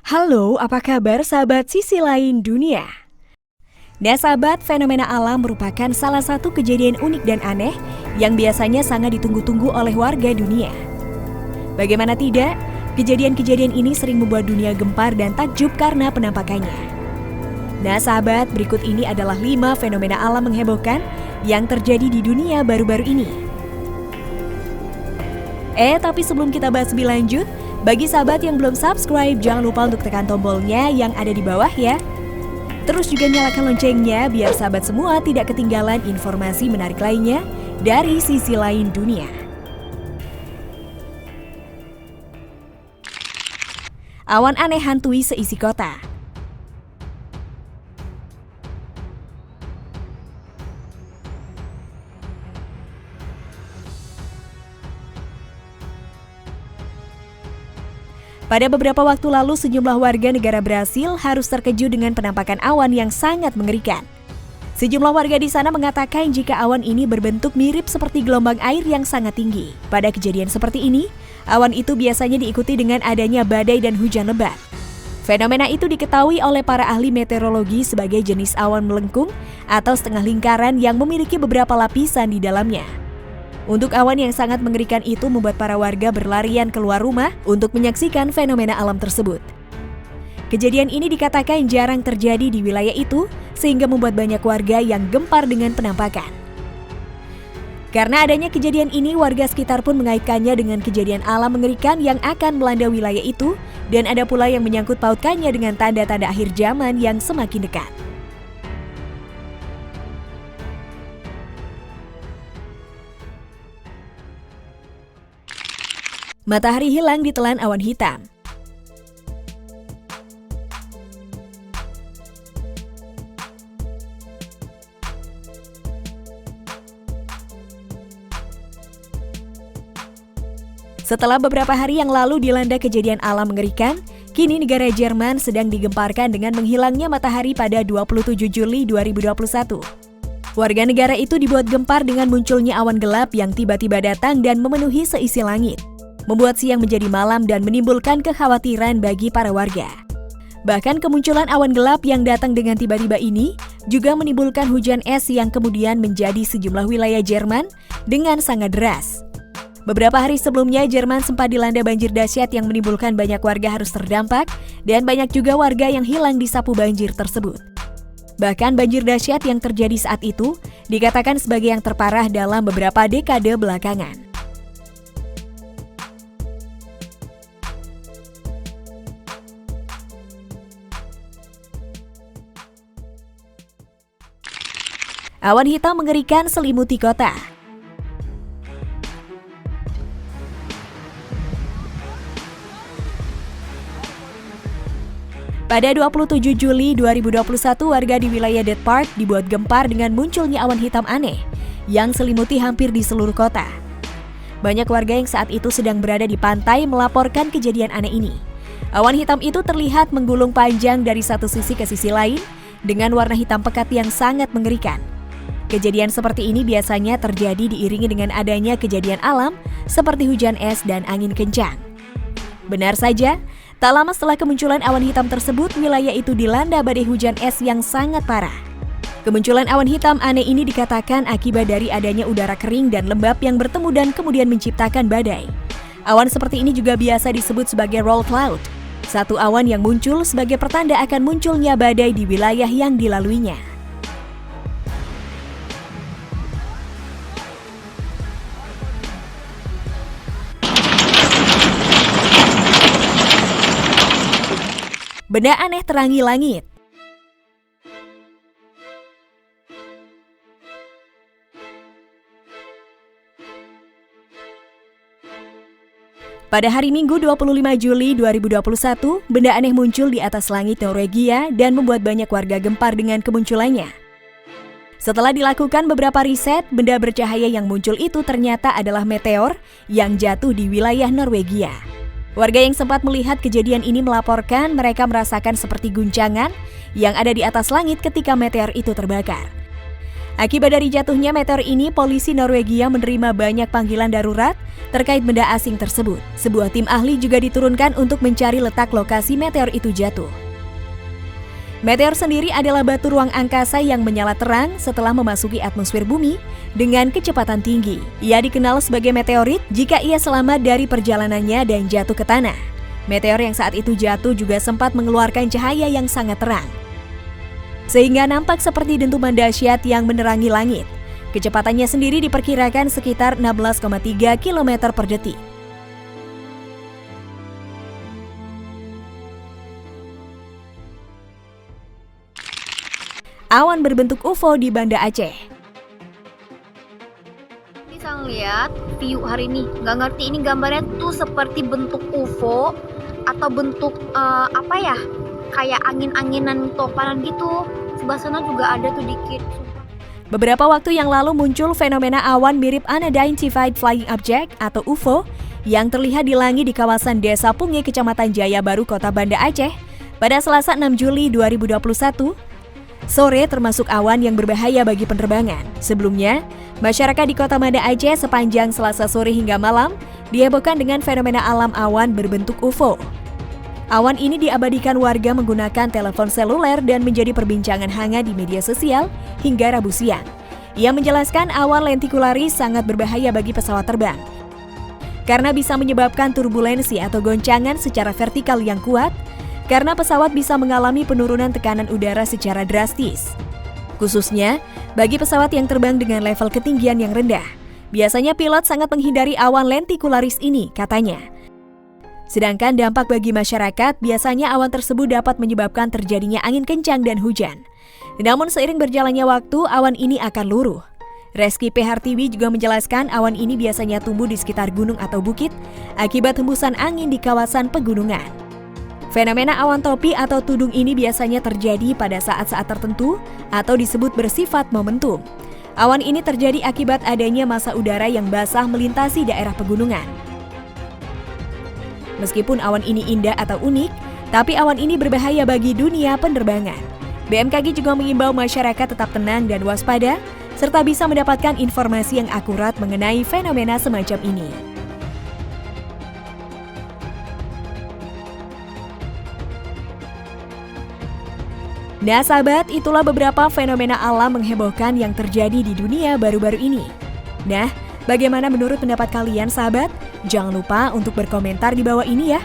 Halo, apa kabar sahabat sisi lain dunia? Nah sahabat, fenomena alam merupakan salah satu kejadian unik dan aneh yang biasanya sangat ditunggu-tunggu oleh warga dunia. Bagaimana tidak, kejadian-kejadian ini sering membuat dunia gempar dan takjub karena penampakannya. Nah sahabat, berikut ini adalah 5 fenomena alam menghebohkan yang terjadi di dunia baru-baru ini. Tapi sebelum kita bahas lebih lanjut, bagi sahabat yang belum subscribe, jangan lupa untuk tekan tombolnya yang ada di bawah ya. Terus juga nyalakan loncengnya biar sahabat semua tidak ketinggalan informasi menarik lainnya dari sisi lain dunia. Awan aneh hantui seisi kota. Pada beberapa waktu lalu, sejumlah warga negara Brasil harus terkejut dengan penampakan awan yang sangat mengerikan. Sejumlah warga di sana mengatakan jika awan ini berbentuk mirip seperti gelombang air yang sangat tinggi. Pada kejadian seperti ini, awan itu biasanya diikuti dengan adanya badai dan hujan lebat. Fenomena itu diketahui oleh para ahli meteorologi sebagai jenis awan melengkung atau setengah lingkaran yang memiliki beberapa lapisan di dalamnya. Untuk awan yang sangat mengerikan itu membuat para warga berlarian keluar rumah untuk menyaksikan fenomena alam tersebut. Kejadian ini dikatakan jarang terjadi di wilayah itu, sehingga membuat banyak warga yang gempar dengan penampakan. Karena adanya kejadian ini, warga sekitar pun mengaitkannya dengan kejadian alam mengerikan yang akan melanda wilayah itu, dan ada pula yang menyangkut pautkannya dengan tanda-tanda akhir zaman yang semakin dekat. Matahari hilang ditelan awan hitam. Setelah beberapa hari yang lalu dilanda kejadian alam mengerikan, kini negara Jerman sedang digemparkan dengan menghilangnya matahari pada 27 Juli 2021. Warga negara itu dibuat gempar dengan munculnya awan gelap yang tiba-tiba datang dan memenuhi seisi langit, membuat siang menjadi malam dan menimbulkan kekhawatiran bagi para warga. Bahkan kemunculan awan gelap yang datang dengan tiba-tiba ini juga menimbulkan hujan es yang kemudian menjadi sejumlah wilayah Jerman dengan sangat deras. Beberapa hari sebelumnya, Jerman sempat dilanda banjir dahsyat yang menimbulkan banyak warga harus terdampak dan banyak juga warga yang hilang di sapu banjir tersebut. Bahkan banjir dahsyat yang terjadi saat itu dikatakan sebagai yang terparah dalam beberapa dekade belakangan. Awan hitam mengerikan selimuti kota. Pada 27 Juli 2021, warga di wilayah Dead Park dibuat gempar dengan munculnya awan hitam aneh yang selimuti hampir di seluruh kota. Banyak warga yang saat itu sedang berada di pantai melaporkan kejadian aneh ini. Awan hitam itu terlihat menggulung panjang dari satu sisi ke sisi lain dengan warna hitam pekat yang sangat mengerikan. Kejadian seperti ini biasanya terjadi diiringi dengan adanya kejadian alam seperti hujan es dan angin kencang. Benar saja, tak lama setelah kemunculan awan hitam tersebut, wilayah itu dilanda badai hujan es yang sangat parah. Kemunculan awan hitam aneh ini dikatakan akibat dari adanya udara kering dan lembab yang bertemu dan kemudian menciptakan badai. Awan seperti ini juga biasa disebut sebagai roll cloud, satu awan yang muncul sebagai pertanda akan munculnya badai di wilayah yang dilaluinya. Benda aneh terangi langit. Pada hari Minggu 25 Juli 2021, benda aneh muncul di atas langit Norwegia dan membuat banyak warga gempar dengan kemunculannya. Setelah dilakukan beberapa riset, benda bercahaya yang muncul itu ternyata adalah meteor yang jatuh di wilayah Norwegia. Warga yang sempat melihat kejadian ini melaporkan mereka merasakan seperti guncangan yang ada di atas langit ketika meteor itu terbakar. Akibat dari jatuhnya meteor ini, polisi Norwegia menerima banyak panggilan darurat terkait benda asing tersebut. Sebuah tim ahli juga diturunkan untuk mencari letak lokasi meteor itu jatuh. Meteor sendiri adalah batu ruang angkasa yang menyala terang setelah memasuki atmosfer bumi dengan kecepatan tinggi. Ia dikenal sebagai meteorit jika ia selamat dari perjalanannya dan jatuh ke tanah. Meteor yang saat itu jatuh juga sempat mengeluarkan cahaya yang sangat terang, sehingga nampak seperti dentuman dahsyat yang menerangi langit. Kecepatannya sendiri diperkirakan sekitar 16,3 km per detik. Awan berbentuk UFO di Banda Aceh. Bisa ngeliat view hari ini, nggak ngerti ini gambarnya tuh seperti bentuk UFO atau bentuk kayak angin-anginan topanan gitu. Sebelah sana juga ada tuh dikit. Beberapa waktu yang lalu muncul fenomena awan mirip Unidentified Flying Object atau UFO yang terlihat di langit di kawasan Desa Punge, Kecamatan Jaya Baru, Kota Banda Aceh pada Selasa 6 Juli 2021. Sore termasuk awan yang berbahaya bagi penerbangan. Sebelumnya, masyarakat di Kota Banda Aceh sepanjang Selasa sore hingga malam dihebohkan dengan fenomena alam awan berbentuk UFO. Awan ini diabadikan warga menggunakan telepon seluler dan menjadi perbincangan hangat di media sosial hingga Rabu siang. Ia menjelaskan awan lentikularis sangat berbahaya bagi pesawat terbang karena bisa menyebabkan turbulensi atau goncangan secara vertikal yang kuat, karena pesawat bisa mengalami penurunan tekanan udara secara drastis. Khususnya bagi pesawat yang terbang dengan level ketinggian yang rendah. Biasanya pilot sangat menghindari awan lentikularis ini, katanya. Sedangkan dampak bagi masyarakat, biasanya awan tersebut dapat menyebabkan terjadinya angin kencang dan hujan. Namun seiring berjalannya waktu, awan ini akan luruh. Reski P.Hartiwi juga menjelaskan awan ini biasanya tumbuh di sekitar gunung atau bukit akibat hembusan angin di kawasan pegunungan. Fenomena awan topi atau tudung ini biasanya terjadi pada saat-saat tertentu atau disebut bersifat momentum. Awan ini terjadi akibat adanya massa udara yang basah melintasi daerah pegunungan. Meskipun awan ini indah atau unik, tapi awan ini berbahaya bagi dunia penerbangan. BMKG juga mengimbau masyarakat tetap tenang dan waspada, serta bisa mendapatkan informasi yang akurat mengenai fenomena semacam ini. Nah sahabat, itulah beberapa fenomena alam menghebohkan yang terjadi di dunia baru-baru ini. Nah, bagaimana menurut pendapat kalian sahabat? Jangan lupa untuk berkomentar di bawah ini ya.